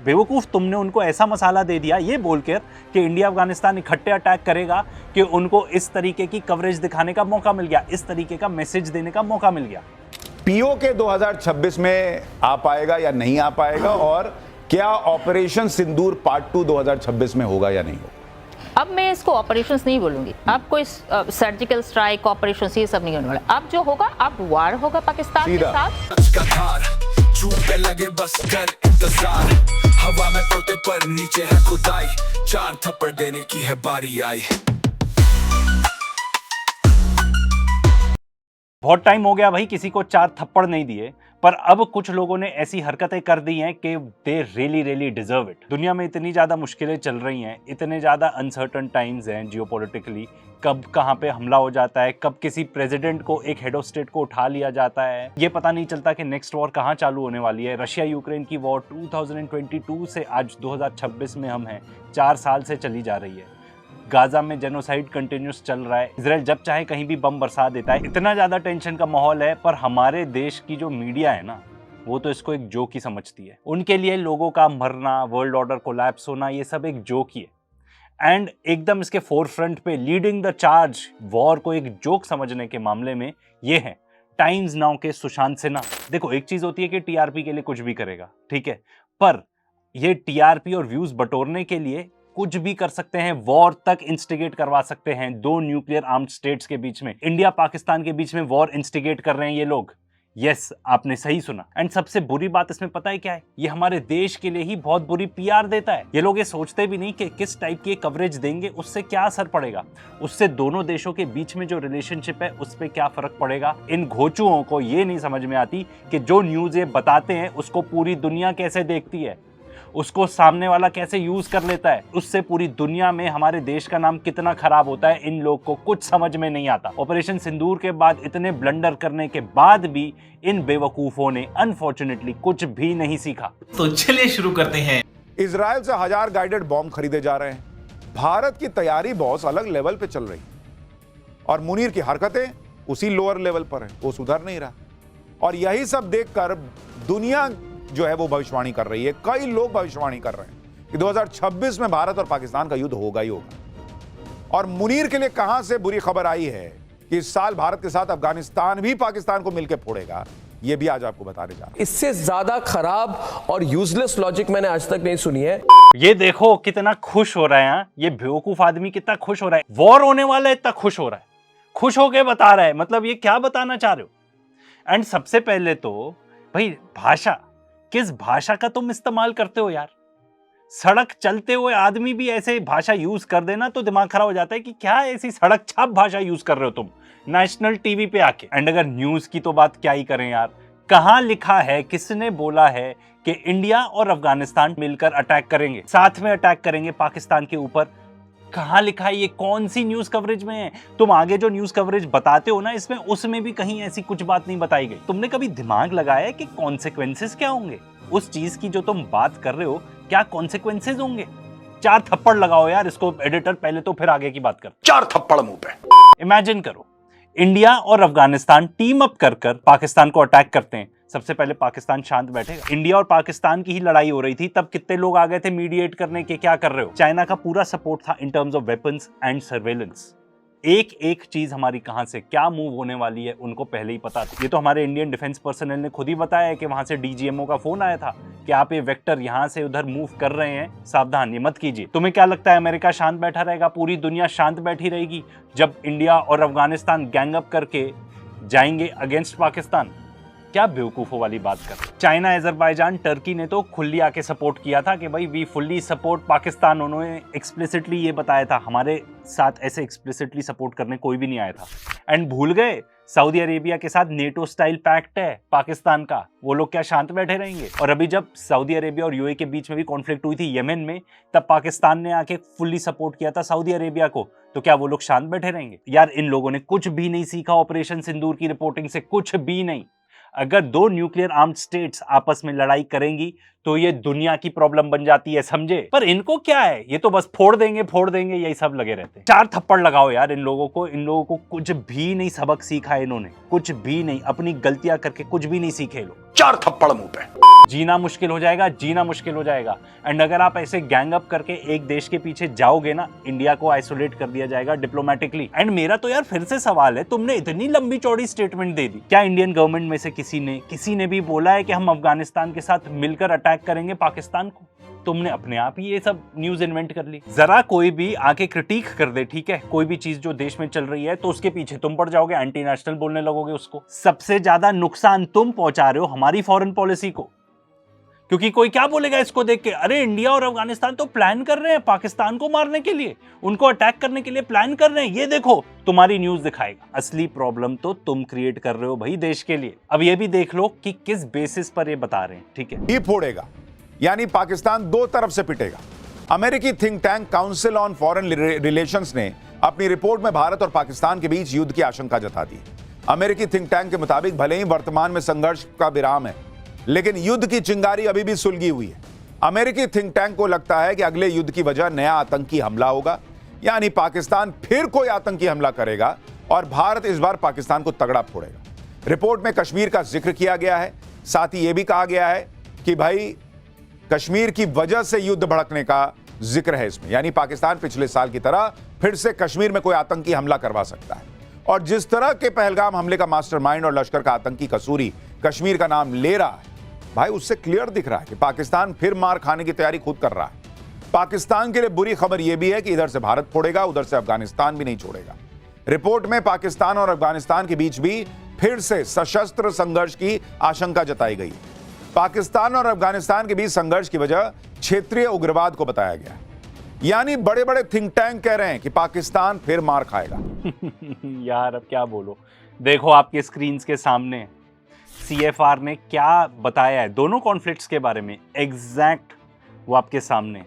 बेवकूफ, तुमने उनको ऐसा मसाला दे दिया ये बोलकर कि इंडिया अफगानिस्तान इकट्ठे अटैक करेगा कि उनको इस तरीके की कवरेज दिखाने का मौका मिल गया, इस तरीके का मैसेज देने का मौका मिल गया। पीओके 2026 में आ पाएगा या नहीं आ पाएगा, और क्या ऑपरेशन सिंदूर पार्ट 2 2026 में होगा या नहीं होगा? अब मैं इसको ऑपरेशंस नहीं बोलूंगी, अब कोई सर्जिकल स्ट्राइक ऑपरेशन ये सब नहीं होने वाला। अब जो होगा, अब वार होगा पाकिस्तान के साथ। लगे बस कर इंतजार, हवा में तोते पर नीचे है खुदाई, 4 थप्पड़ देने की है बारी आई। बहुत टाइम हो गया भाई किसी को 4 थप्पड़ नहीं दिए, पर अब कुछ लोगों ने ऐसी हरकतें कर दी हैं कि दे रियली डिजर्व इट। दुनिया में इतनी ज़्यादा मुश्किलें चल रही हैं, इतने ज़्यादा अनसर्टन टाइम्स हैं जियोपॉलिटिकली, कब कहाँ पे हमला हो जाता है, कब किसी प्रेसिडेंट को, एक हेड ऑफ स्टेट को उठा लिया जाता है, ये पता नहीं चलता कि नेक्स्ट वॉर कहाँ चालू होने वाली है। रशिया यूक्रेन की वॉर 2022 से आज 2026 में हम हैं, 4 साल से चली जा रही है। गाजा में जेनोसाइड कंटिन्यूस चल रहा है, इजराइल जब चाहे कहीं भी बम बरसा देता है। इतना ज़्यादा टेंशन का माहौल है, पर हमारे देश की जो मीडिया है ना, वो तो इसको एक जोक ही समझती है। उनके लिए लोगों का मरना, वर्ल्ड ऑर्डर कोलैप्स होना, ये सब एक जोक ही है। एंड एकदम इसके फोरफ्रंट पे लीडिंग द चार्ज वॉर को एक जोक समझने के मामले में ये है टाइम्स नाउ के सुशांत सिन्हा। देखो, एक चीज होती है कि टीआरपी के लिए कुछ भी करेगा, ठीक है, पर ये टीआरपी और व्यूज बटोरने के लिए कुछ भी कर सकते हैं, वॉर तक इंस्टिगेट करवा सकते हैं। 2 न्यूक्लियर आर्म्ड स्टेट्स के बीच में, इंडिया पाकिस्तान के बीच में वॉर इंस्टिगेट कर रहे हैं ये लोग। यस, आपने सही सुना। एंड सबसे बुरी बात इसमें पता है क्या है? ये हमारे देश के लिए ही बहुत बुरी पीआर देता है। ये लोग ये सोचते भी नहीं कि किस टाइप की कवरेज देंगे उससे क्या असर पड़ेगा, उससे दोनों देशों के बीच में जो रिलेशनशिप है उस पर क्या फर्क पड़ेगा। इन घोचुओं को ये नहीं समझ में आती कि जो न्यूज ये बताते हैं उसको पूरी दुनिया कैसे देखती है, उसको सामने वाला कैसे यूज कर लेता है, उससे पूरी दुनिया में हमारे देश का नाम कितना खराब होता है। इन लोग को कुछ समझ में नहीं आता। ऑपरेशन सिंदूर के बाद इतने ब्लंडर करने के बाद भी इन बेवकूफों ने अनफॉर्चुनेटली कुछ भी नहीं सीखा। तो चलिए शुरू करते हैं। इजराइल से 1000 गाइडेड बॉम्ब खरीदे जा रहे हैं। भारत की तैयारी बहुत अलग लेवल पे चल रही, और मुनीर की हरकतें उसी लोअर लेवल पर है, वो सुधर नहीं रहा। और यही सब देखकर दुनिया जो है वो भविष्यवाणी कर रही है, कई लोग भविष्यवाणी कर रहे हैं कि 2026 में भारत और पाकिस्तान का युद्ध होगा ही होगा। और मुनीर के लिए कहां से बुरी खबर आई है कि इस साल भारत के साथ अफगानिस्तान भी पाकिस्तान को मिलकर फोड़ेगा, ये भी आज आपको बताने जा रहा हूं। इससे ज्यादा खराब और यूजलेस लॉजिक मैंने आज तक नहीं सुनी है। ये देखो कितना खुश हो रहा है, ये बेवकूफ आदमी कितना खुश हो रहा है। वॉर होने वाला है, इतना खुश हो रहा है, खुश होके बता रहा है। मतलब ये क्या बताना चाह रहे हो? एंड सबसे पहले तो भाई भाषा, किस भाषा का तुम इस्तेमाल करते हो यार? सड़क चलते हुए आदमी भी ऐसे भाषा यूज कर देना तो दिमाग खराब हो जाता है कि क्या ऐसी सड़क छाप भाषा यूज कर रहे हो तुम नेशनल टीवी पे आके। एंड अगर न्यूज की तो बात क्या ही करें यार, कहां लिखा है, किसने बोला है कि इंडिया और अफगानिस्तान मिलकर अटैक करेंगे, साथ में अटैक करेंगे पाकिस्तान के ऊपर? कहां लिखा है? ये कौन सी न्यूज कवरेज में है? तुम आगे जो न्यूज कवरेज बताते हो ना, इसमें उसमें भी कहीं ऐसी कुछ बात नहीं बताई गई। तुमने कभी दिमाग लगाया कि कॉन्सिक्वेंसेस क्या होंगे उस चीज की जो तुम बात कर रहे हो? क्या कॉन्सिक्वेंसेस होंगे? 4 थप्पड़ लगाओ यार इसको एडिटर, पहले तो फिर आगे की बात कर। 4 थप्पड़ मुंह पे। इमेजिन करो, इंडिया और अफगानिस्तान टीम अप कर पाकिस्तान को अटैक करते हैं। सबसे पहले पाकिस्तान शांत बैठेगा। इंडिया और पाकिस्तान की ही लड़ाई हो रही थी, तब कितने लोग आ गए थे मीडिएट करने के, क्या कर रहे हो? चाइना का पूरा सपोर्ट था in terms of weapons and surveillance. एक एक चीज हमारी कहां से क्या मूव होने वाली है उनको पहले ही पता था। ये तो हमारे इंडियन डिफेंस पर्सनल ने खुद ही बताया है कि वहां से डीजीएमओ का फोन आया था कि आप ये वेक्टर यहां से उधर मूव कर रहे हैं, सावधान, ये मत कीजिए। तुम्हें क्या लगता है अमेरिका शांत बैठा रहेगा? पूरी दुनिया शांत बैठी रहेगी जब इंडिया और अफगानिस्तान गैंग अप करके जाएंगे अगेंस्ट पाकिस्तान? क्या बेवकूफों वाली बात कर। चाइना, अजरबैजान, टर्की ने तो खुली आके सपोर्ट किया था कि भाई वी फुल्ली सपोर्ट पाकिस्तान। उन्होंने एक्सप्लिसिटली ये बताया था, हमारे साथ ऐसे एक्सप्लिसिटली सपोर्ट करने कोई भी नहीं आया था। एंड भूल गए सऊदी अरेबिया के साथ नेटो स्टाइल पैक्ट है पाकिस्तान का, वो लोग क्या शांत बैठे रहेंगे? और अभी जब सऊदी अरेबिया और यूएई के बीच में भी कॉन्फ्लिक्ट हुई थी यमन में, तब पाकिस्तान ने आके फुल्ली सपोर्ट किया था सऊदी अरेबिया को, तो क्या वो लोग शांत बैठे रहेंगे? यार इन लोगों ने कुछ भी नहीं सीखा ऑपरेशन सिंदूर की रिपोर्टिंग से, कुछ भी नहीं। अगर 2 न्यूक्लियर आर्म्ड स्टेट्स आपस में लड़ाई करेंगी तो ये दुनिया की प्रॉब्लम बन जाती है, समझे? पर इनको क्या है, ये तो बस फोड़ देंगे यही सब लगे रहते हैं। 4 थप्पड़ लगाओ यार इन लोगों को कुछ भी नहीं सबक सीखा है इन्होंने, कुछ भी नहीं, अपनी गलतियां करके कुछ भी नहीं सीखे लोग। 4 थप्पड़ मुंह पे। जीना मुश्किल हो जाएगा, जीना मुश्किल हो जाएगा। एंड अगर आप ऐसे गैंग अप करके एक देश के पीछे जाओगे ना, इंडिया को आइसोलेट कर दिया जाएगा डिप्लोमेटिकली। एंड मेरा तो यार फिर से सवाल है, तुमने इतनी लंबी चौड़ी स्टेटमेंट दे दी, क्या इंडियन गवर्नमेंट में से किसी ने भी बोला है कि हम अफगानिस्तान के साथ मिलकर अटैक करेंगे पाकिस्तान को? तुमने अपने आप ही ये सब न्यूज इन्वेंट कर ली। जरा कोई भी आके क्रिटिक कर दे, ठीक है, कोई भी चीज जो देश में चल रही है, तो उसके पीछे तुम पड़ जाओगे, एंटी नेशनल बोलने लगोगे उसको। सबसे ज्यादा नुकसान तुम पहुंचा रहे हो हमारी फॉरेन पॉलिसी को, क्योंकि कोई क्या बोलेगा इसको देख के, अरे इंडिया और अफगानिस्तान तो प्लान कर रहे हैं पाकिस्तान को मारने के लिए, उनको अटैक करने के लिए प्लान कर रहे हैं, ये देखो तुम्हारी न्यूज दिखाएगा। असली प्रॉब्लम तो तुम क्रिएट कर रहे हो भाई देश के लिए। अब ये भी देख लो कि किस बेसिस पर ये बता रहे हैं, ठीक है। ही फोड़ेगा, यानी पाकिस्तान दो तरफ से पिटेगा। अमेरिकी think tank council on foreign relations ने अपनी रिपोर्ट में भारत और पाकिस्तान के बीच युद्ध की आशंका जता दी। अमेरिकी थिंक टैंक के मुताबिक भले ही वर्तमान में संघर्ष का विराम है, लेकिन युद्ध की चिंगारी अभी भी सुलगी हुई है। अमेरिकी थिंक टैंक को लगता है कि अगले युद्ध की वजह नया आतंकी हमला होगा, यानी पाकिस्तान फिर कोई आतंकी हमला करेगा और भारत इस बार पाकिस्तान को तगड़ा फोड़ेगा। रिपोर्ट में कश्मीर का जिक्र किया गया है, साथ ही यह भी कहा गया है कि भाई कश्मीर की वजह से युद्ध भड़कने का जिक्र है इसमें, यानी पाकिस्तान पिछले साल की तरह फिर से कश्मीर में कोई आतंकी हमला करवा सकता है। और जिस तरह के पहलगाम हमले का मास्टरमाइंड और लश्कर का आतंकी कसूरी कश्मीर का नाम ले रहा है, भाई उससे क्लियर दिख रहा है कि पाकिस्तान फिर मार खाने की तैयारी खुद कर रहा है। पाकिस्तान के लिए बुरी खबर यह भी है कि इधर से भारत फोड़ेगा, उधर से अफगानिस्तान भी नहीं छोड़ेगा। रिपोर्ट में पाकिस्तान और अफगानिस्तान के बीच भी फिर से सशस्त्र संघर्ष की आशंका जताई गई है। पाकिस्तान और अफगानिस्तान के बीच संघर्ष की वजह क्षेत्रीय उग्रवाद को बताया गया है, यानी बड़े बड़े थिंक टैंक कह रहे हैं कि पाकिस्तान फिर मार खाएगा। यार अब क्या बोलो, देखो आपके स्क्रीन्स के सामने CFR ने क्या बताया है दोनों कॉन्फ्लिक्ट्स के बारे में, एग्जैक्ट वो आपके सामने।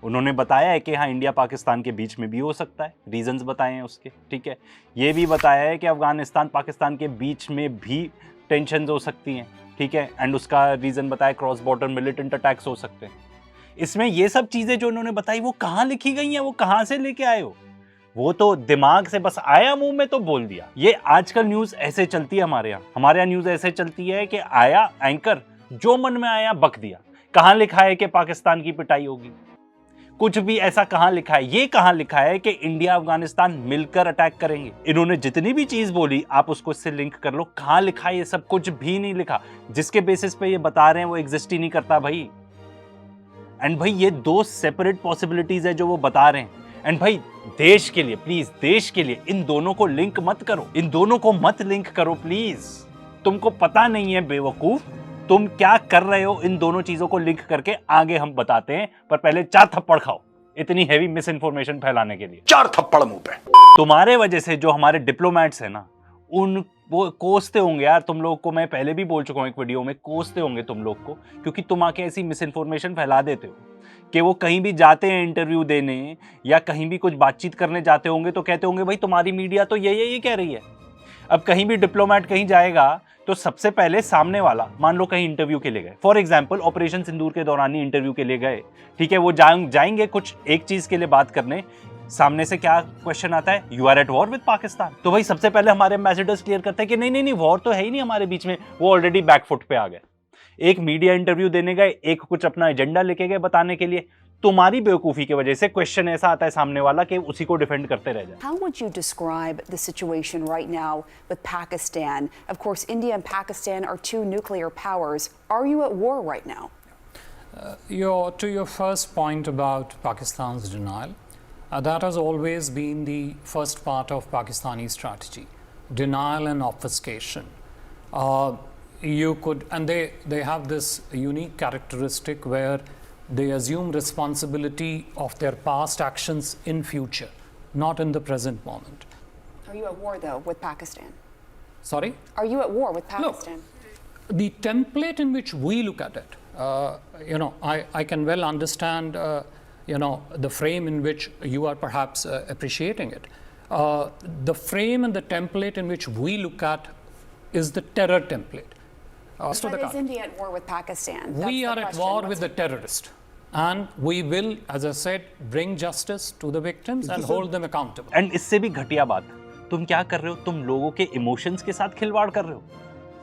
उन्होंने बताया है कि हाँ इंडिया पाकिस्तान के बीच में भी हो सकता है, रीजंस बताए हैं उसके, ठीक है। ये भी बताया है कि अफगानिस्तान पाकिस्तान के बीच में भी टेंशंस हो सकती हैं, ठीक है, एंड उसका रीजन बताया क्रॉस बॉर्डर मिलिटेंट अटैक्स हो सकते हैं। इसमें ये सब चीजें जो उन्होंने बताई वो कहाँ लिखी गई हैं, वो कहाँ से लेके आए हो? वो तो दिमाग से बस आया मुंह में तो बोल दिया। ये आजकल न्यूज ऐसे चलती है हमारे यहाँ न्यूज ऐसे चलती है कि आया एंकर जो मन में आया बक दिया। कहाँ लिखा है कि पाकिस्तान की पिटाई होगी? कुछ भी ऐसा कहाँ लिखा है? ये कहाँ लिखा है कि इंडिया अफगानिस्तान मिलकर अटैक करेंगे? इन्होंने जितनी भी चीज बोली आप उसको इससे लिंक कर लो, कहाँ लिखा है? ये सब कुछ भी नहीं लिखा। जिसके बेसिस पे ये बता रहे हैं वो एग्जिस्ट ही नहीं करता भाई। एंड भाई ये दो सेपरेट पॉसिबिलिटीज है जो वो बता रहे हैं। एंड भाई देश के लिए प्लीज, देश के लिए इन दोनों को लिंक मत करो, इन दोनों को मत लिंक करो प्लीज। तुमको पता नहीं है बेवकूफ तुम क्या कर रहे हो इन दोनों चीजों को लिंक करके। आगे हम बताते हैं, पर पहले 4 थप्पड़ खाओ इतनी हैवी मिस इन्फॉर्मेशन फैलाने के लिए। 4 थप्पड़ मुंह पे। तुम्हारे वजह से जो हमारे डिप्लोमेट्स है ना, उन वो कोसते होंगे यार तुम लोग को। मैं पहले भी बोल चुका हूं एक वीडियो में, कोसते होंगे तुम लोग को, क्योंकि तुम आके ऐसी मिस इन्फॉर्मेशन फैला देते हो कि वो कहीं भी जाते हैं इंटरव्यू देने या कहीं भी कुछ बातचीत करने जाते होंगे तो कहते होंगे भाई तुम्हारी मीडिया तो ये कह रही है। अब कहीं भी डिप्लोमेट कहीं जाएगा तो सबसे पहले सामने वाला, मान लो कहीं इंटरव्यू के लिए गए, फॉर एग्जांपल ऑपरेशन सिंदूर के दौरान ही इंटरव्यू के लिए गए, ठीक है, वो जाएंगे कुछ एक चीज के लिए बात करने, सामने से क्या क्वेश्चन आता है, you are at war with Pakistan. तो भाई सबसे पहले हमारे एम्बेसडर्स क्लियर करते हैं कि नहीं वॉर तो है ही नहीं हमारे बीच में, वो ऑलरेडी बैकफुट पे आ गए। एक मीडिया इंटरव्यू देने गए, एक कुछ अपना एजेंडा लेके गए बताने के लिए, तुम्हारी बेवकूफी की वजह से क्वेश्चन ऐसा आता है सामने वाला कि उसी को डिफेंड करते रह जाए। How would you describe the situation right now with Pakistan? Of course, India and Pakistan are 2 nuclear powers. Are you at war right now? To your first point about Pakistan's denial, that has always been the first part of Pakistani strategy: denial and obfuscation. They have this unique characteristic where they assume responsibility of their past actions in future, not in the present moment. Are you at war though with Pakistan? Sorry? Are you at war with Pakistan? Look, the template in which we look at it, I can well understand, the frame in which you are perhaps appreciating it. The frame and the template in which we look at is the terror template. But is India at war with Pakistan? We are at war with the terrorist, and we will, as I said, bring justice to the victims and hold them accountable. And इससे भी घटिया बात, तुम क्या कर रहे हो? तुम लोगों के इमोशंस के साथ खिलवाड़ कर रहे हो,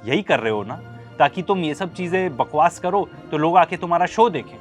यही कर रहे हो ना? ताकि तुम ये सब चीजें बकवास करो तो लोग आके तुम्हारा शो देखें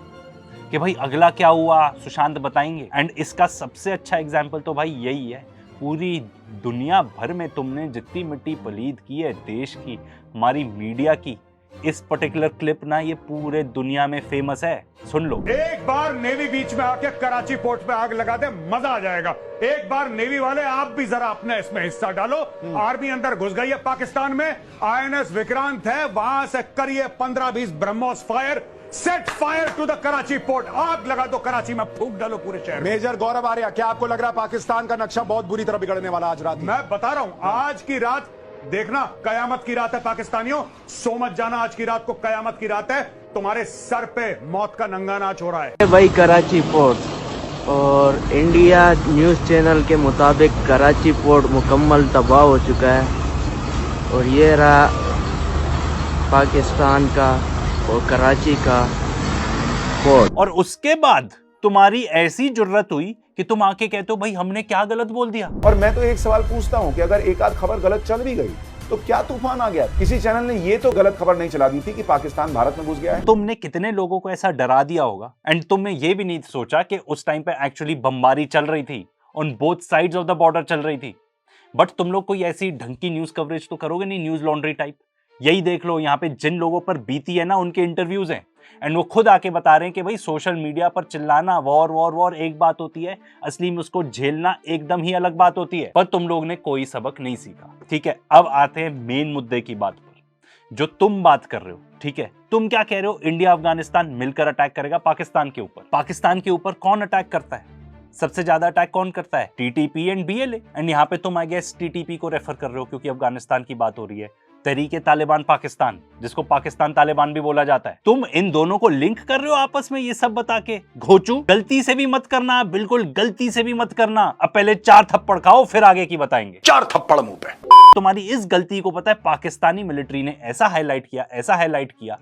कि भाई अगला क्या हुआ, सुशांत बताएंगे। एंड इसका सबसे अच्छा एग्जाम्पल तो भाई यही है, पूरी दुनिया भर में तुमने जितनी मिट्टी पलीद की है देश की, हमारी मीडिया की, इस पर्टिकुलर क्लिप ना ये पूरे दुनिया में फेमस है। सुन लो। एक बार नेवी बीच में आके कराची पोर्ट पे आग लगा दे, मजा आ जाएगा। एक बार नेवी वाले आप भी जरा अपने इसमें हिस्सा डालो। आर्मी अंदर घुस गई है पाकिस्तान में, INS विक्रांत है, वहां से करिए 15-20 BrahMos fire, set fire to the Karachi port, आग लगा दो कराची में, फूंक डालो पूरे शहर। मेजर गौरव आर्या, क्या आपको लग रहा है पाकिस्तान का नक्शा बहुत बुरी तरह बिगड़ने वाला आज रात? मैं बता रहा हूं, आज की रात देखना कयामत की रात है पाकिस्तानियों, सो मत जाना, आज की रात को कयामत की रात है, तुम्हारे सर पे मौत का नंगा नाच हो रहा है। भाई कराची पोर्ट और इंडिया न्यूज़ चैनल के मुताबिक कराची पोर्ट मुकम्मल तबाह हो चुका है और ये रहा पाकिस्तान का और कराची का पोर्ट। और उसके बाद तुम्हारी ऐसी जुर्रत हुई कि तुम आके कहते हो भाई हमने क्या गलत बोल दिया। और मैं तो एक सवाल पूछता हूं कि अगर एक आध खबर गलत चल भी गई तो क्या तूफान आ गया? किसी चैनल ने ये तो गलत खबर नहीं चला दी थी कि पाकिस्तान भारत में घुस गया है। तुमने कितने लोगों को ऐसा डरा दिया होगा, एंड तुमने ये भी नहीं सोचा कि उस टाइम पे एक्चुअली बमबारी चल रही थी, on both sides of the border चल रही थी। बट तुम लोग कोई ऐसी ढंग की न्यूज कवरेज तो करोगे नहीं, न्यूज लॉन्ड्री टाइप। यही देख लो, यहाँ पे जिन लोगों पर बीती है ना, उनके इंटरव्यूज हैं, एंड वो खुद आके बता रहे हैं कि भाई सोशल मीडिया पर चिल्लाना वॉर वॉर वॉर एक बात होती है, असली में उसको झेलना एकदम ही अलग बात होती है। पर तुम लोग ने कोई सबक नहीं सीखा। ठीक है, अब आते हैं मेन मुद्दे की बात पर, जो तुम बात कर रहे हो। ठीक है, तुम क्या कह रहे हो? इंडिया अफगानिस्तान मिलकर अटैक करेगा पाकिस्तान के ऊपर। पाकिस्तान के ऊपर कौन अटैक करता है? सबसे ज्यादा अटैक कौन करता है? TTP and BLA। एंड यहाँ पे तुम आई गेस TTP को रेफर कर रहे हो क्योंकि अफगानिस्तान की बात हो रही है। तहरीके तालिबान पाकिस्तान, जिसको पाकिस्तान तालिबान भी बोला जाता है। तुम इन दोनों को लिंक कर रहे हो आपस में, ये सब बता के। घोचू, गलती से भी मत करना, बिल्कुल गलती से भी मत करना। अब पहले 4 थप्पड़ खाओ, फिर आगे की बताएंगे। 4 थप्पड़ मुंह पे। तुम्हारी इस गलती को पता है पाकिस्तानी मिलिट्री ने ऐसा हाईलाइट किया, ऐसा हाईलाइट किया,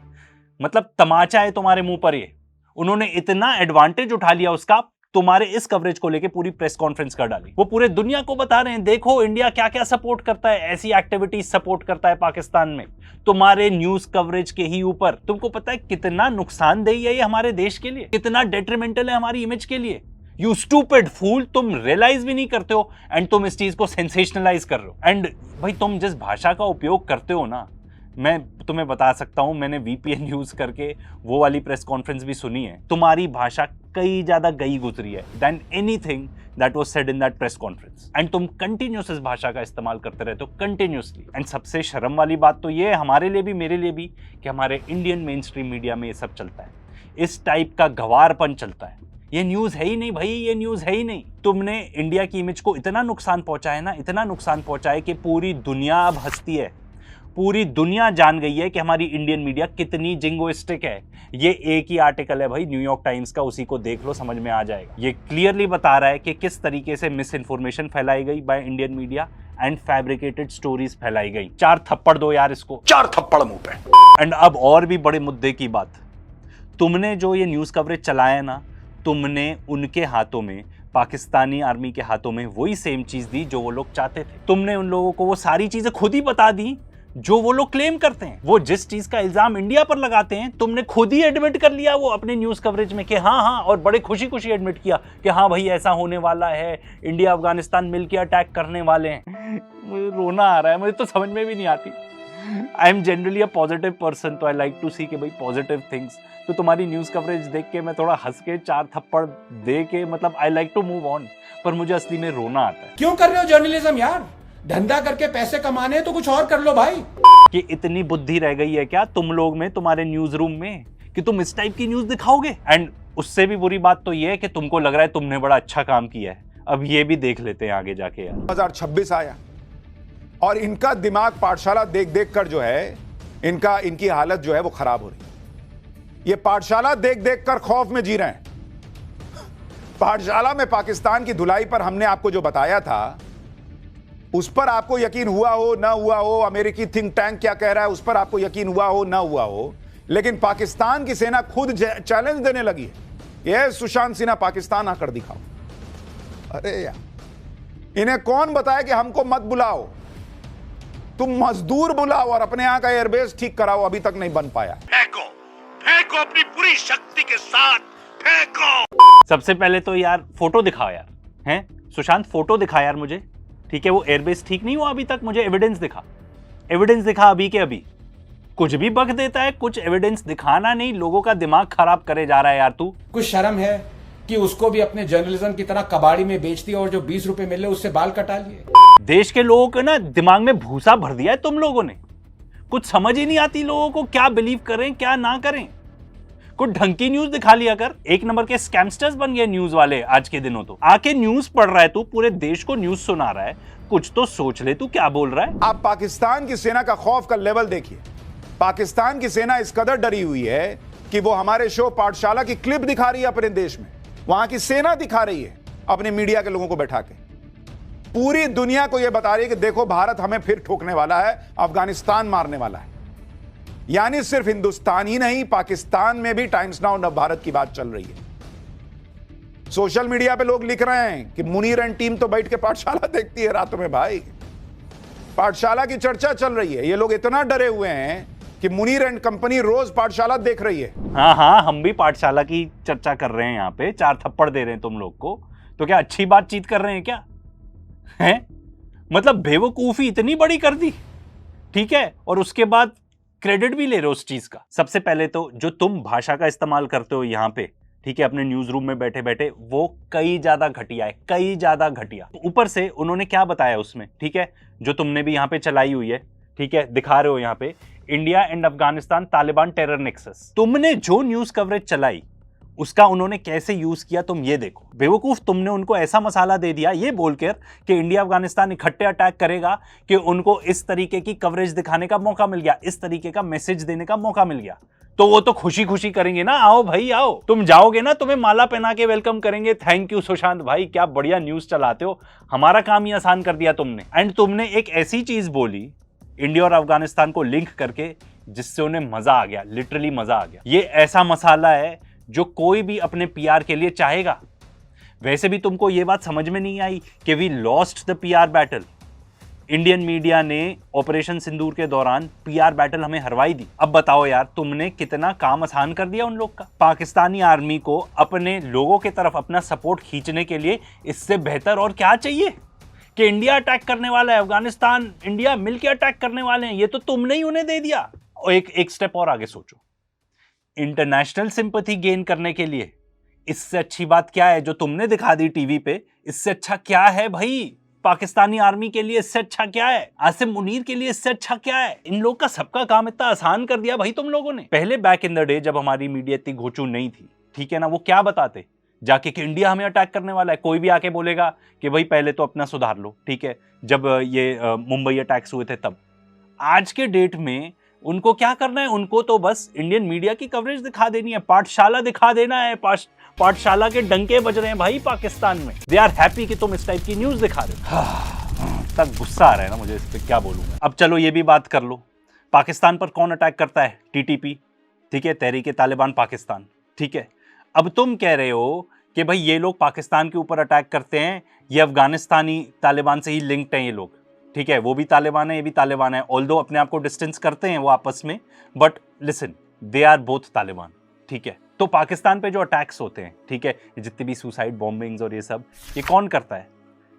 मतलब तमाचा है तुम्हारे मुंह पर। ये उन्होंने इतना एडवांटेज उठा लिया उसका, तुम्हारे इस कवरेज को लेके पूरी प्रेस कॉन्फ्रेंस कर डाली। वो पूरे दुनिया को बता रहे हैं, देखो इंडिया क्या क्या सपोर्ट करता है, ऐसी एक्टिविटीज सपोर्ट करता है पाकिस्तान में, तुम्हारे न्यूज कवरेज के ही ऊपर। तुमको पता है कितना नुकसानदेही है ये हमारे देश के लिए, कितना डेट्रीमेंटल है हमारी इमेज के लिए। यू स्टूपिड फूल, तुम रियलाइज भी नहीं करते हो एंड तुम इस चीज को सेंसेशनलाइज कर रहे हो। एंड भाई तुम जिस भाषा का उपयोग करते हो ना, मैं तुम्हें बता सकता हूं, मैंने VPN यूज करके वो वाली प्रेस कॉन्फ्रेंस भी सुनी है। तुम्हारी भाषा कई ज्यादा गई गुजरी है than anything that was said in that press conference, and तुम कंटिन्यूस इस भाषा का इस्तेमाल करते रहते हो, कंटिन्यूसली। एंड सबसे शर्म वाली बात तो ये है, हमारे लिए भी मेरे लिए भी, कि हमारे इंडियन मेन स्ट्रीम मीडिया में ये सब चलता है, इस टाइप का गंवारपन चलता है। ये न्यूज है ही नहीं भाई, ये न्यूज है ही नहीं। तुमने इंडिया की इमेज को इतना नुकसान पहुंचा है ना, इतना नुकसान पहुंचा है कि पूरी दुनिया अब हंसती है। पूरी दुनिया जान गई है कि हमारी इंडियन मीडिया कितनी जिंगोइस्टिक है। ये एक ही आर्टिकल है भाई न्यूयॉर्क टाइम्स का, उसी को देख लो, समझ में आ जाएगा। ये क्लियरली बता रहा है कि किस तरीके से मिस इन्फॉर्मेशन फैलाई गई by Indian media and fabricated stories फैलाई गई। 4 थप्पड़ दो यार इसको, 4 थप्पड़ मुंह पे। एंड अब और भी बड़े मुद्दे की बात, तुमने जो ये न्यूज कवरेज चलाया ना, तुमने उनके हाथों में, पाकिस्तानी आर्मी के हाथों में वही सेम चीज दी जो वो लोग चाहते थे। तुमने उन लोगों को वो सारी चीजें खुद ही बता दी जो वो लोग क्लेम करते हैं। वो जिस चीज का इल्जाम इंडिया पर लगाते हैं, तुमने खुद ही एडमिट कर लिया वो अपने न्यूज कवरेज में कि हाँ, और बड़े खुशी खुशी एडमिट किया कि हाँ भाई ऐसा होने वाला है, इंडिया अफगानिस्तान मिलकर अटैक करने वाले हैं। मुझे रोना आ रहा है, मुझे तो समझ में भी नहीं आती। I am generally a positive person, तो आई लाइक टू सी कि भाई पॉजिटिव थिंग्स। तो तुम्हारी न्यूज कवरेज देख के मैं थोड़ा हंस के 4 थप्पड़ दे के, मतलब I like to move on, पर मुझे असली में रोना आता है। क्यों कर रहे हो जर्नलिज्म यार? धंधा करके पैसे कमाने तो कुछ और कर लो भाई। कि इतनी बुद्धि रह गई है क्या तुम लोग में, तुम्हारे न्यूज रूम में, कि तुम इस टाइप की न्यूज दिखाओगे? एंड उससे भी बुरी बात तो ये है कि तुमको लग रहा है तुमने बड़ा अच्छा काम किया है। अब ये भी देख लेते हैं आगे जाके यार। 2026 आया और इनका दिमाग पाठशाला देख देख कर जो है, इनकी हालत जो है वो खराब हो रही है। ये पाठशाला देख देख कर खौफ में जी रहे हैं। पाठशाला में पाकिस्तान की धुलाई पर हमने आपको जो बताया था, उस पर आपको यकीन हुआ हो ना हुआ हो, अमेरिकी थिंक टैंक क्या कह रहा है उस पर आपको यकीन हुआ हो ना हुआ हो, लेकिन पाकिस्तान की सेना खुद चैलेंज देने लगी है, ये सुशांत सिन्हा पाकिस्तान आकर दिखाओ। अरे यार, इन्हें कौन बताया कि हमको मत बुलाओ? तुम मजदूर बुलाओ और अपने यहाँ का एयरबेस ठीक कराओ, अभी तक नहीं बन पाया। फेंको अपनी पूरी शक्ति के साथ फेंको। सबसे पहले तो यार फोटो दिखाओ यार, हैं सुशांत, फोटो दिखा यार मुझे, ठीक है? वो एयरबेस ठीक नहीं हुआ अभी तक, मुझे एविडेंस दिखा अभी के अभी। कुछ भी बक देता है, कुछ एविडेंस दिखाना नहीं, लोगों का दिमाग खराब करे जा रहा है यार तू। कुछ शर्म है कि उसको भी अपने जर्नलिज्म की तरह कबाड़ी में बेच दिया और जो 20 रुपए मिले उससे बाल कटा लिए। देश के लोगों को ना दिमाग में भूसा भर दिया है तुम लोगों ने, कुछ समझ ही नहीं आती लोगों को, क्या बिलीव करें क्या ना करें। कुछ ढंग की न्यूज दिखा लिया कर, एक नंबर के स्कैमस्टर्स बन गए न्यूज वाले आज के दिनों। तो आके न्यूज पढ़ रहा है तू, पूरे देश को न्यूज सुना रहा है, कुछ तो सोच ले तू क्या बोल रहा है। आप पाकिस्तान की सेना का खौफ का लेवल देखिए। पाकिस्तान की सेना इस कदर डरी हुई है कि वो हमारे शो पाठशाला की क्लिप दिखा रही है अपने देश में, वहां की सेना दिखा रही है अपने मीडिया के लोगों को बैठा के, पूरी दुनिया को यह बता रही है कि देखो भारत हमें फिर ठोकने वाला है, अफगानिस्तान मारने वाला है। यानी सिर्फ हिंदुस्तान ही नहीं, पाकिस्तान में भी टाइम्स नाउ नव भारत की बात चल रही है। सोशल मीडिया पे लोग लिख रहे हैं कि मुनीर एंड टीम तो बैठ के पाठशाला देखती है रातों में। भाई पाठशाला की चर्चा चल रही है, ये लोग इतना डरे हुए हैं कि मुनीर एंड कंपनी रोज पाठशाला देख रही है। हाँ, हम भी पाठशाला की चर्चा कर रहे हैं यहाँ पे, 4 थप्पड़ दे रहे हैं तुम लोग को, तो क्या अच्छी बातचीत कर रहे हैं क्या? हैं? मतलब बेवकूफी इतनी बड़ी कर दी, ठीक है? और उसके बाद क्रेडिट भी ले रहे हो उस चीज का। सबसे पहले तो जो तुम भाषा का इस्तेमाल करते हो यहाँ पे, ठीक है, अपने न्यूज रूम में बैठे बैठे, वो कई ज्यादा घटिया है, कई ज्यादा घटिया। ऊपर से उन्होंने क्या बताया उसमें, ठीक है, जो तुमने भी यहाँ पे चलाई हुई है, ठीक है, दिखा रहे हो यहाँ पे, India and Afghanistan Taliban terror nexus. तुमने जो न्यूज कवरेज चलाई उसका उन्होंने कैसे यूज किया तुम ये देखो। बेवकूफ, तुमने उनको ऐसा मसाला दे दिया ये बोलकर कि इंडिया अफगानिस्तान इकट्ठे अटैक करेगा कि उनको इस तरीके की कवरेज दिखाने का मौका मिल गया, इस तरीके का मैसेज देने का मौका मिल गया, तो वो तो खुशी खुशी करेंगे ना, आओ भाई आओ। तुम जाओगे ना, तुम्हें माला पहना के वेलकम करेंगे, थैंक यू सुशांत भाई, क्या बढ़िया न्यूज चलाते हो, हमारा काम ही आसान कर दिया तुमने। एंड तुमने एक ऐसी चीज बोली इंडिया और अफगानिस्तान को लिंक करके जिससे उन्हें मजा आ गया, लिटरली मजा आ गया। ये ऐसा मसाला है जो कोई भी अपने पीआर के लिए चाहेगा। वैसे भी तुमको ये बात समझ में नहीं आई कि we lost the PR battle. Indian media ने ऑपरेशन सिंदूर के दौरान पीआर बैटल हमें हरवाई दी। अब बताओ यार, तुमने कितना काम आसान कर दिया उन लोग का। पाकिस्तानी आर्मी को अपने लोगों की तरफ अपना सपोर्ट खींचने के लिए इससे बेहतर और क्या चाहिए कि इंडिया अटैक करने वाला है, अफगानिस्तान इंडिया मिलकर अटैक करने वाले हैं, ये तो तुमने ही उन्हें दे दिया। और एक स्टेप और आगे सोचो, इंटरनेशनल सिंपैथी गेन करने के लिए इससे अच्छी बात क्या है जो तुमने दिखा दी टीवी पे? इससे अच्छा क्या है भाई पाकिस्तानी आर्मी के लिए? इससे अच्छा क्या है आसिम मुनीर के लिए? इससे अच्छा क्या है? इन लोग का सबका काम इतना आसान कर दिया भाई तुम लोगों ने। पहले बैक इन द डे जब हमारी मीडिया इतनी घोचू नहीं थी, ठीक है ना, वो क्या बताते जाके कि इंडिया हमें अटैक करने वाला है। कोई भी आके बोलेगा कि भाई पहले तो अपना सुधार लो, ठीक है, जब ये मुंबई अटैक्स हुए थे तब। आज के डेट में उनको क्या करना है? उनको तो बस इंडियन मीडिया की कवरेज दिखा देनी है, पाठशाला दिखा देना है। पाठशाला के डंके बज रहे हैं भाई पाकिस्तान में। दे आर हैप्पी कि तुम इस टाइप की न्यूज दिखा रहे हो। तक गुस्सा आ रहा है ना मुझे, इस पे क्या बोलूंगा। अब चलो ये भी बात कर लो, पाकिस्तान पर कौन अटैक करता है? टीटीपी, ठीक है, तहरीक तालिबान पाकिस्तान, ठीक है। अब तुम कह रहे हो कि भाई ये लोग पाकिस्तान के ऊपर अटैक करते हैं, ये अफगानिस्तानी तालिबान से ही लिंक्ड हैं ये लोग, ठीक है, वो भी तालिबान है ये भी तालिबान है, ऑल्दो अपने आप को डिस्टेंस करते हैं वो आपस में, but listen, they are both Taliban, ठीक है। तो पाकिस्तान पे जो अटैक्स होते हैं, ठीक है, जितने भी सुसाइड बॉम्बिंग्स और ये सब, ये कौन करता है?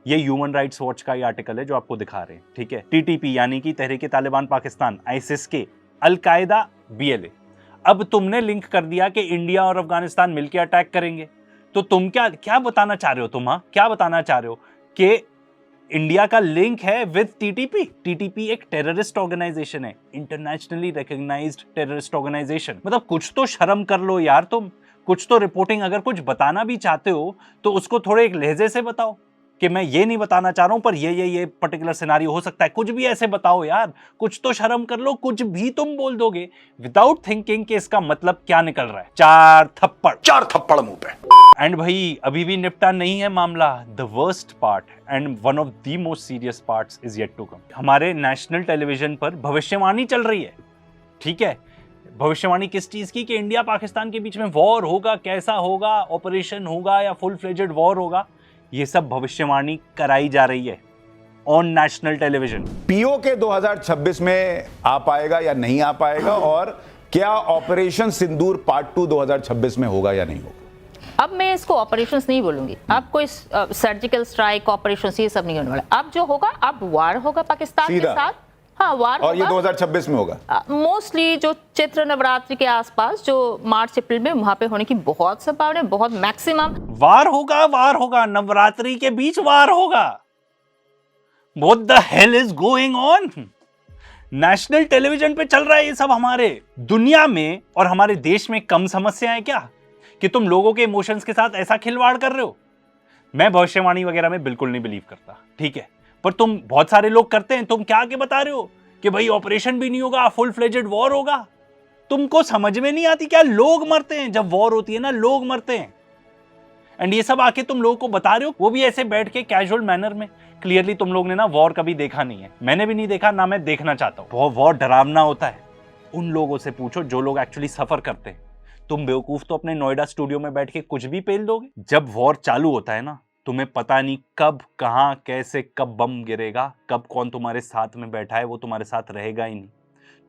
ये ह्यूमन राइट्स वॉच का ये आर्टिकल है जो आपको दिखा रहे हैं, ठीक है। टीटीपी यानी कि तहरीक तालिबान पाकिस्तान, आईसिस के, अलकायदा, बीएलए। अब तुमने लिंक कर दिया कि इंडिया और अफगानिस्तान मिलकर अटैक करेंगे, तो तुम क्या बताना चाह रहे हो? तुम क्या बताना चाह रहे हो कि इंडिया का लिंक है विद टीटीपी? टीटीपी एक टेररिस्ट ऑर्गेनाइजेशन है, इंटरनेशनली रिकॉग्नाइज्ड टेररिस्ट ऑर्गेनाइजेशन। मतलब कुछ तो शर्म कर लो यार तुम, कुछ तो रिपोर्टिंग, अगर कुछ बताना भी चाहते हो तो उसको थोड़े एक लहजे से बताओ कि मैं ये नहीं बताना चाह रहा हूं पर ये पर्टिकुलर सिनेरियो हो सकता है, कुछ भी ऐसे बताओ यार, कुछ तो शर्म कर लो। कुछ भी तुम बोल दोगे विदाउट थिंकिंग कि इसका मतलब क्या निकल रहा है। 4 थप्पड़ मुंह पे। एंड भाई अभी भी निपटा नहीं है मामला। The worst part and one of the most serious parts is yet to come. हमारे नेशनल टेलीविजन पर भविष्यवाणी चल रही है, ठीक है। भविष्यवाणी किस चीज की? कि इंडिया पाकिस्तान के बीच में वॉर होगा, कैसा होगा, ऑपरेशन होगा या फुल फ्लेजेड वॉर होगा, ये सब भविष्यवाणी कराई जा रही है ऑन नेशनल टेलीविजन। पीओके 2026 में आ पाएगा या नहीं आ पाएगा, और क्या ऑपरेशन सिंदूर पार्ट 2 2026 में होगा या नहीं होगा? अब मैं इसको ऑपरेशंस नहीं बोलूंगी, अब कोई सर्जिकल स्ट्राइक ऑपरेशंस ये सब नहीं होने वाला। अब जो होगा, अब वार होगा पाकिस्तान के साथ। हाँ, वार और ये 2026 में होगा मोस्टली, जो चैत्र नवरात्रि के आसपास, जो मार्च अप्रैल में, वहां पे होने की बहुत संभावना है, बहुत मैक्सिमम। वार होगा, नवरात्रि के बीच वार होगा। What the hell is going on? National television पे चल रहा है ये सब। हमारे दुनिया में और हमारे देश में कम समस्या है क्या कि तुम लोगों के इमोशंस के साथ ऐसा खिलवाड़ कर रहे हो? मैं भविष्यवाणी वगैरह में बिल्कुल नहीं बिलीव करता, ठीक है, पर तुम, बहुत सारे लोग करते हैं। तुम क्या आके बता रहे हो कि भाई ऑपरेशन भी नहीं होगा, फुल फ्लेजेड वॉर होगा? तुमको समझ में नहीं आती क्या? लोग मरते हैं जब वॉर होती है ना, लोग मरते हैं। एंड ये सब आके तुम लोगों को बता रहे हो, वो भी ऐसे बैठ के कैजुअल मैनर में। क्लियरली तुम लोग ने ना वॉर कभी देखा नहीं है, मैंने भी नहीं देखा, ना मैं देखना चाहता हूँ। वॉर डरावना होता है। उन लोगों से पूछो जो लोग एक्चुअली सफर करते हैं। तुम बेवकूफ तो अपने नोएडा स्टूडियो में बैठ के कुछ भी पेल दोगे। जब वॉर चालू होता है ना, तुम्हें पता नहीं कब, कहां, कैसे, कब बम गिरेगा, कब कौन तुम्हारे साथ में बैठा है, वो तुम्हारे साथ रहेगा ही नहीं।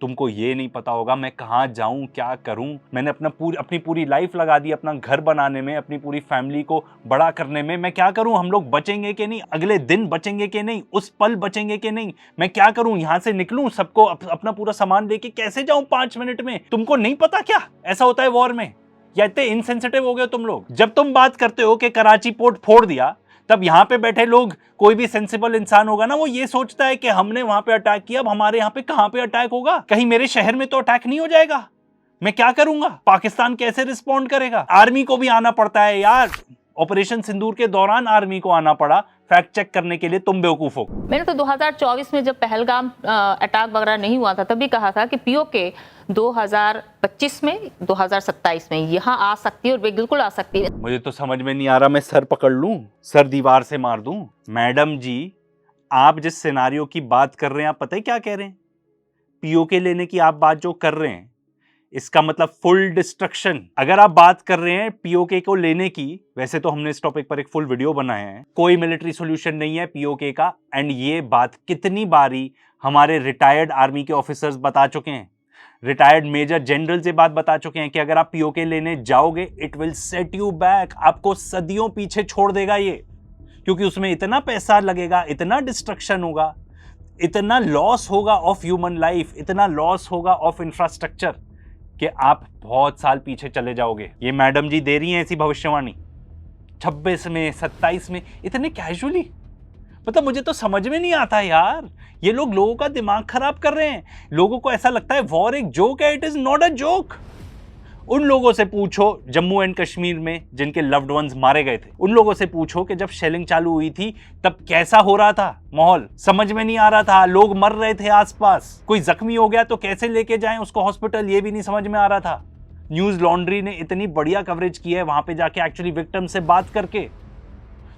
तुमको ये नहीं पता होगा मैं कहाँ जाऊं, क्या करूं। मैंने अपनी पूरी लाइफ लगा दी अपना घर बनाने में, अपनी पूरी फैमिली को बड़ा करने में। मैं क्या करूं? हम लोग बचेंगे कि नहीं? अगले दिन बचेंगे कि नहीं? उस पल बचेंगे कि नहीं? मैं क्या करूं? यहां से निकलूं, सबको अपना पूरा सामान लेके कैसे जाऊं 5 मिनट में? तुमको नहीं पता क्या ऐसा होता है वॉर में? या इतने इनसेंसिटिव हो गए तुम लोग? जब तुम बात करते हो कि कराची पोर्ट फोड़ दिया, तब यहां पे बैठे लोग, कोई भी सेंसिबल इंसान होगा ना, वो ये सोचता है कि हमने वहां पे अटैक किया, अब हमारे यहाँ पे कहां पे अटैक होगा? कहीं मेरे शहर में तो अटैक नहीं हो जाएगा? मैं क्या करूंगा? पाकिस्तान कैसे रिस्पॉन्ड करेगा? आर्मी को भी आना पड़ता है यार। ऑपरेशन सिंदूर के दौरान आर्मी को आना पड़ा फैक्ट चेक करने के लिए। तुम बेवकूफ हो। मैंने तो 2024 में जब पहलगाम अटैक वगैरह नहीं हुआ था, तभी कहा था कि पीओके 2025 में, 2027 में यहाँ आ सकती है, और बिल्कुल आ सकती है। मुझे तो समझ में नहीं आ रहा, मैं सर पकड़ लूं, सर दीवार से मार दूं? मैडम जी, आप जिस सिनारियो की बात कर रहे हैं, आप पता है क्या कह रहे हैं? पीओके लेने की आप बात जो कर रहे हैं, इसका मतलब फुल डिस्ट्रक्शन। अगर आप बात कर रहे हैं पीओके को लेने की, वैसे तो हमने इस टॉपिक पर एक फुल वीडियो बनाया है, कोई मिलिट्री सॉल्यूशन नहीं है पीओके का। एंड ये बात कितनी बारी हमारे रिटायर्ड आर्मी के ऑफिसर्स बता चुके हैं, रिटायर्ड मेजर जनरल से बात बता चुके हैं कि अगर आप पीओके लेने जाओगे, it will set you back, आपको सदियों पीछे छोड़ देगा ये, क्योंकि उसमें इतना पैसा लगेगा, इतना डिस्ट्रक्शन होगा, इतना लॉस होगा ऑफ ह्यूमन लाइफ, इतना लॉस होगा ऑफ इंफ्रास्ट्रक्चर कि आप बहुत साल पीछे चले जाओगे। ये मैडम जी दे रही हैं ऐसी भविष्यवाणी 26 में, 27 में, इतने कैजुअली। मतलब मुझे तो समझ में नहीं आता यार, ये लोग लोगों का दिमाग खराब कर रहे हैं। लोगों को ऐसा लगता है वॉर एक जोक है। It is not a joke. उन लोगों से पूछो जम्मू एंड कश्मीर में जिनके लव्ड वंस मारे गए थे, उन लोगों से पूछो कि जब शेलिंग चालू हुई थी तब कैसा हो रहा था माहौल। समझ में नहीं आ रहा था, लोग मर रहे थे आसपास, कोई जख्मी हो गया तो कैसे लेके जाएं उसको हॉस्पिटल, ये भी नहीं समझ में आ रहा था। न्यूज लॉन्ड्री ने इतनी बढ़िया कवरेज की है वहां पे जाके, एक्चुअली विक्टिम से बात करके।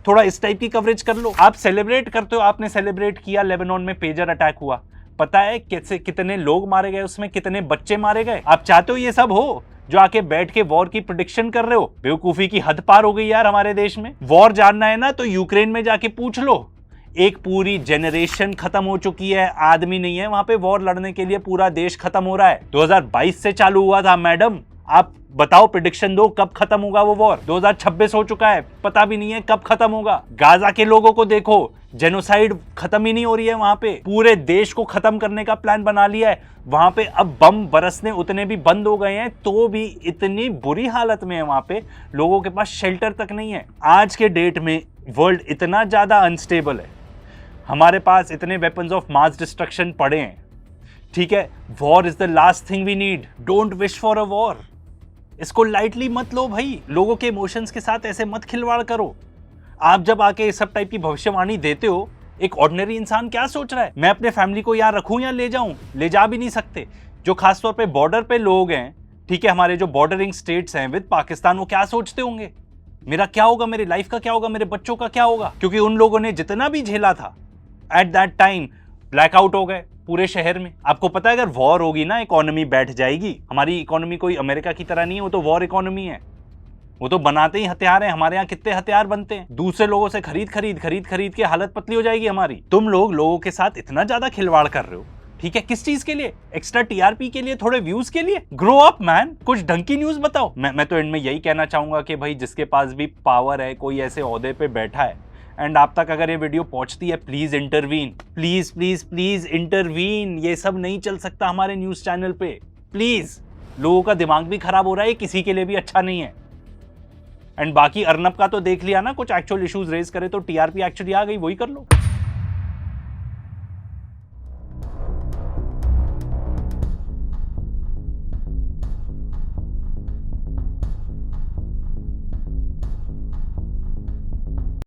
थोड़ा इस टाइप की कवरेज कर लो। आप सेलिब्रेट करते हो, आपने सेलिब्रेट किया लेबनान में पेजर अटैक हुआ, पता है कैसे, कितने लोग मारे गए उसमें, कितने बच्चे मारे गए। आप चाहते हो ये सब हो जो आके बैठ के वॉर की प्रेडिक्शन कर रहे हो? बेवकूफी की हद पार हो गई यार हमारे देश में। वॉर जानना है ना तो यूक्रेन में जाके पूछ लो, एक पूरी जनरेशन खत्म हो चुकी है, आदमी नहीं है वहां पे वॉर लड़ने के लिए, पूरा देश खत्म हो रहा है। 2022 से चालू हुआ था मैडम, आप बताओ प्रेडिक्शन दो कब खत्म होगा वो वॉर। 2026 हो चुका है, पता भी नहीं है कब खत्म होगा। गाजा के लोगों को देखो, जेनोसाइड खत्म ही नहीं हो रही है वहां पे, पूरे देश को खत्म करने का प्लान बना लिया है वहां पे। अब बम बरसने उतने भी बंद हो गए हैं तो भी इतनी बुरी हालत में है वहां पे, लोगों के पास शेल्टर तक नहीं है। आज के डेट में वर्ल्ड इतना ज्यादा अनस्टेबल है, हमारे पास इतने वेपन्स ऑफ मास डिस्ट्रक्शन पड़े हैं, ठीक है। War is the last thing we need, don't wish for a war. इसको लाइटली मत लो भाई, लोगों के इमोशंस के साथ ऐसे मत खिलवाड़ करो। आप जब आके इस सब टाइप की भविष्यवाणी देते हो, एक ऑर्डिनरी इंसान क्या सोच रहा है, मैं अपने फैमिली को यहाँ रखूं या ले जाऊं? ले जा भी नहीं सकते। जो खासतौर पे बॉर्डर पे लोग हैं, ठीक है, हमारे जो बॉर्डरिंग स्टेट्स हैं विद पाकिस्तान, वो क्या सोचते होंगे, मेरा क्या होगा, मेरी लाइफ का क्या होगा, मेरे बच्चों का क्या होगा? क्योंकि उन लोगों ने जितना भी झेला था एट दैट टाइम, ब्लैकआउट हो गए पूरे शहर में। आपको पता है अगर वॉर होगी ना, इकोनॉमी बैठ जाएगी। हमारी इकोनॉमी कोई अमेरिका की तरह नहीं है, वो तो वॉर इकोनॉमी है। वो तो बनाते ही हथियार हैं। हमारे यहाँ कितने हथियार बनते हैं, दूसरे लोगों से खरीद के हालत पतली हो जाएगी हमारी। तुम लोगों के साथ इतना ज्यादा खिलवाड़ कर रहे हो, ठीक है, किस चीज के लिए? एक्स्ट्रा टीआरपी के लिए, थोड़े व्यूज के लिए? ग्रो अप मैन, कुछ ढंग की न्यूज बताओ। मैं तो एंड में यही कहना चाहूंगा कि भाई जिसके पास भी पावर है, कोई ऐसे ओहदे पे बैठा है एंड आप तक अगर ये वीडियो पहुंचती है, please intervene, please please please intervene. ये सब नहीं चल सकता हमारे न्यूज चैनल पे, प्लीज। लोगों का दिमाग भी खराब हो रहा है, किसी के लिए भी अच्छा नहीं है। एंड बाकी अर्नब का तो देख लिया ना, कुछ एक्चुअल इश्यूज रेज करे तो टीआरपी एक्चुअली आ गई, वही कर लो।